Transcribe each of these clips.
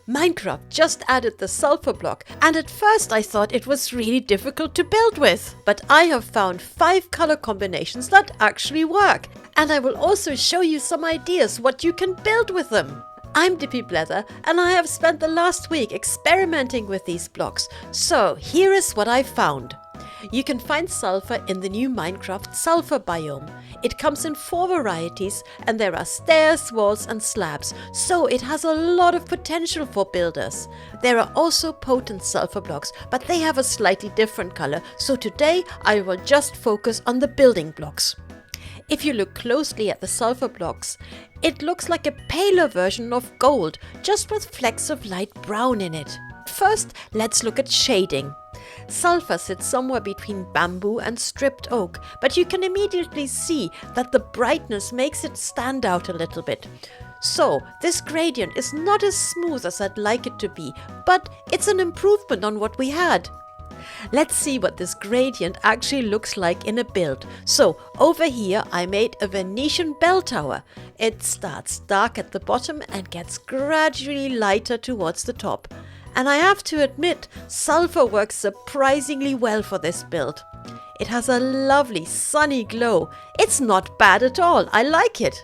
Minecraft just added the sulfur block, and at first I thought it was really difficult to build with. But I have found 5 color combinations that actually work, and I will also show you some ideas what you can build with them. I'm Dippy Blether, and I have spent the last week experimenting with these blocks, so here is what I found. You can find sulfur in the new Minecraft sulfur biome. It comes in 4 varieties, and there are stairs, walls and slabs, so it has a lot of potential for builders. There are also potent sulfur blocks, but they have a slightly different color, so today I will just focus on the building blocks. If you look closely at the sulfur blocks, it looks like a paler version of gold, just with flecks of light brown in it. First, let's look at shading. Sulfur sits somewhere between bamboo and stripped oak, but you can immediately see that the brightness makes it stand out a little bit. So, this gradient is not as smooth as I'd like it to be, but it's an improvement on what we had. Let's see what this gradient actually looks like in a build. So, over here I made a Venetian bell tower. It starts dark at the bottom and gets gradually lighter towards the top. And I have to admit, sulfur works surprisingly well for this build. It has a lovely sunny glow. It's not bad at all, I like it.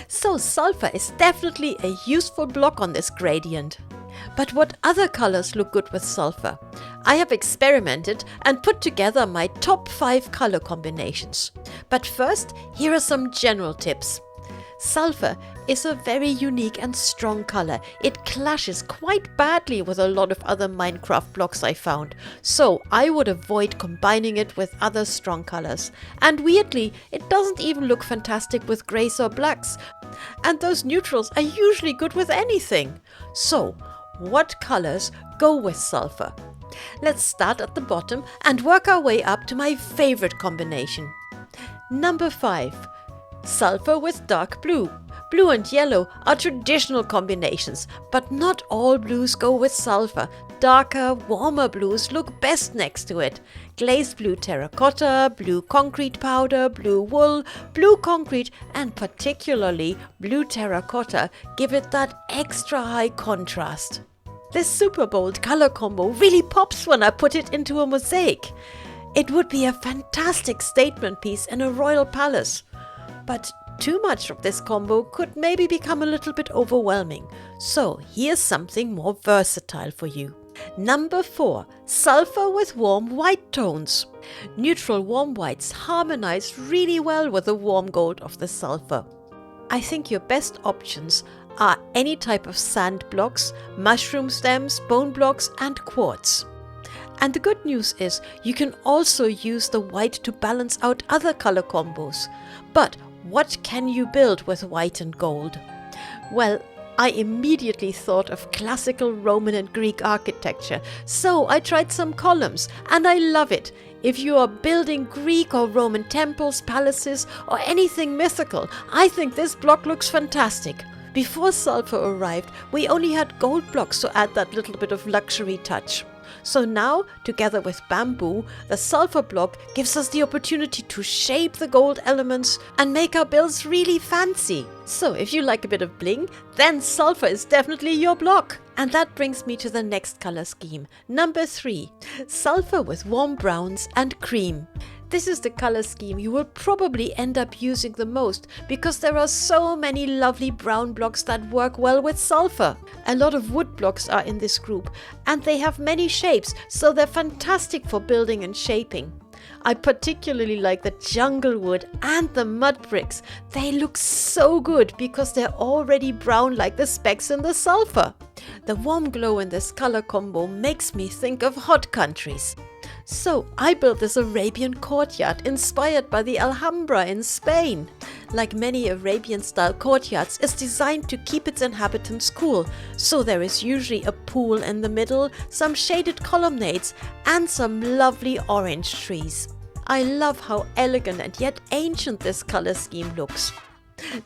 So sulfur is definitely a useful block on this gradient. But what other colors look good with sulfur? I have experimented and put together my top 5 color combinations. But first, here are some general tips. Sulfur is a very unique and strong color. It clashes quite badly with a lot of other Minecraft blocks I found, so I would avoid combining it with other strong colors. And weirdly, it doesn't even look fantastic with grays or blacks. And those neutrals are usually good with anything. So, what colors go with sulfur? Let's start at the bottom and work our way up to my favorite combination. Number 5. Sulfur with dark blue. Blue and yellow are traditional combinations, but not all blues go with sulfur. Darker, warmer blues look best next to it. Glazed blue terracotta, blue concrete powder, blue wool, blue concrete, and particularly blue terracotta give it that extra high contrast. This super bold color combo really pops when I put it into a mosaic. It would be a fantastic statement piece in a royal palace. But too much of this combo could maybe become a little bit overwhelming. So here's something more versatile for you. Number 4. Sulfur with warm white tones. Neutral warm whites harmonize really well with the warm gold of the sulfur. I think your best options are any type of sand blocks, mushroom stems, bone blocks and quartz. And the good news is you can also use the white to balance out other color combos. But what can you build with white and gold? Well, I immediately thought of classical Roman and Greek architecture, so I tried some columns, and I love it. If you are building Greek or Roman temples, palaces, or anything mythical, I think this block looks fantastic. Before sulfur arrived, we only had gold blocks to add that little bit of luxury touch. So now, together with bamboo, the sulfur block gives us the opportunity to shape the gold elements and make our builds really fancy. So if you like a bit of bling, then sulfur is definitely your block. And that brings me to the next color scheme. Number 3. Sulfur with warm browns and cream. This is the color scheme you will probably end up using the most because there are so many lovely brown blocks that work well with sulfur. A lot of wood blocks are in this group and they have many shapes, so they're fantastic for building and shaping. I particularly like the jungle wood and the mud bricks. They look so good because they're already brown like the specks in the sulfur. The warm glow in this color combo makes me think of hot countries. So I built this Arabian courtyard inspired by the Alhambra in Spain. Like many Arabian-style courtyards, it's designed to keep its inhabitants cool, so there is usually a pool in the middle, some shaded colonnades, and some lovely orange trees. I love how elegant and yet ancient this color scheme looks.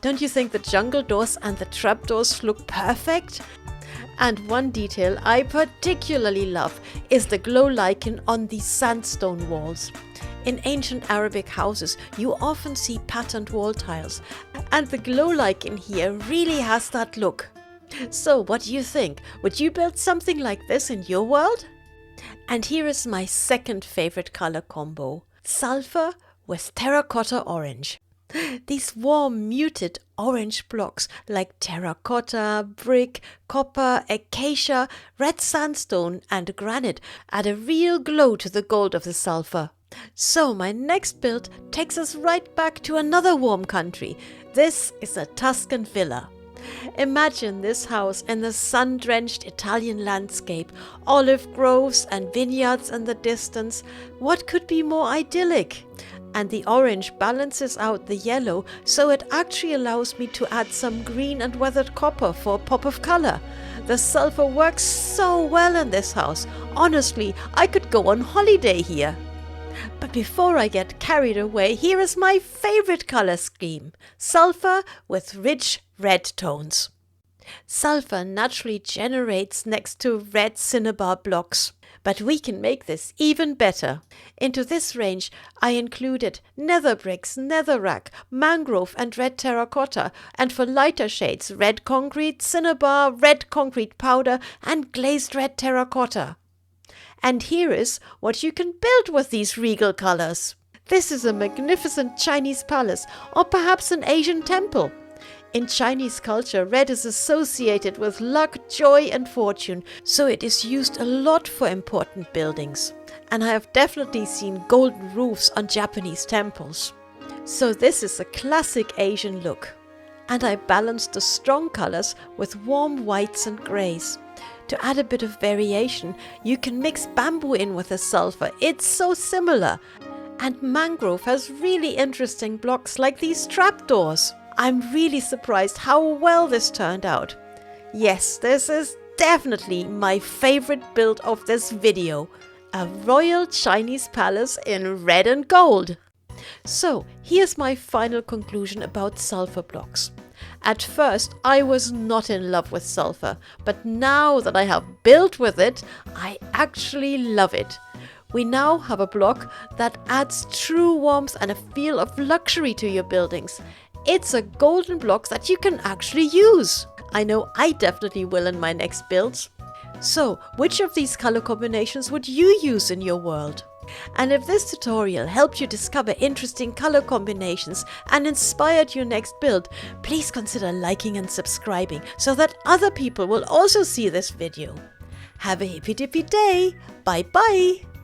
Don't you think the jungle doors and the trapdoors look perfect? And one detail I particularly love is the glow lichen on these sandstone walls. In ancient Arabic houses, you often see patterned wall tiles, and the glow lichen here really has that look. So what do you think? Would you build something like this in your world? And here is my second favorite color combo. Sulfur with terracotta orange. These warm, muted orange blocks like terracotta, brick, copper, acacia, red sandstone and granite add a real glow to the gold of the sulfur. So my next build takes us right back to another warm country. This is a Tuscan villa. Imagine this house in the sun-drenched Italian landscape, olive groves and vineyards in the distance. What could be more idyllic? And the orange balances out the yellow, so it actually allows me to add some green and weathered copper for a pop of color. The sulfur works so well in this house. Honestly, I could go on holiday here. But before I get carried away, here is my favorite color scheme. Sulfur with rich red tones. Sulfur naturally generates next to red cinnabar blocks. But we can make this even better. Into this range I included nether bricks, netherrack, mangrove and red terracotta, and for lighter shades red concrete, cinnabar, red concrete powder and glazed red terracotta. And here is what you can build with these regal colors. This is a magnificent Chinese palace or perhaps an Asian temple. In Chinese culture, red is associated with luck, joy and fortune, so it is used a lot for important buildings. And I have definitely seen golden roofs on Japanese temples. So this is a classic Asian look. And I balanced the strong colors with warm whites and greys. To add a bit of variation, you can mix bamboo in with the sulfur. It's so similar. And mangrove has really interesting blocks like these trapdoors. I'm really surprised how well this turned out. Yes, this is definitely my favorite build of this video. A royal Chinese palace in red and gold. So here's my final conclusion about sulfur blocks. At first, I was not in love with sulfur, but now that I have built with it, I actually love it. We now have a block that adds true warmth and a feel of luxury to your buildings. It's a golden block that you can actually use. I know I definitely will in my next builds. So, which of these color combinations would you use in your world? And if this tutorial helped you discover interesting color combinations and inspired your next build, please consider liking and subscribing so that other people will also see this video. Have a hippy dippy day. Bye bye.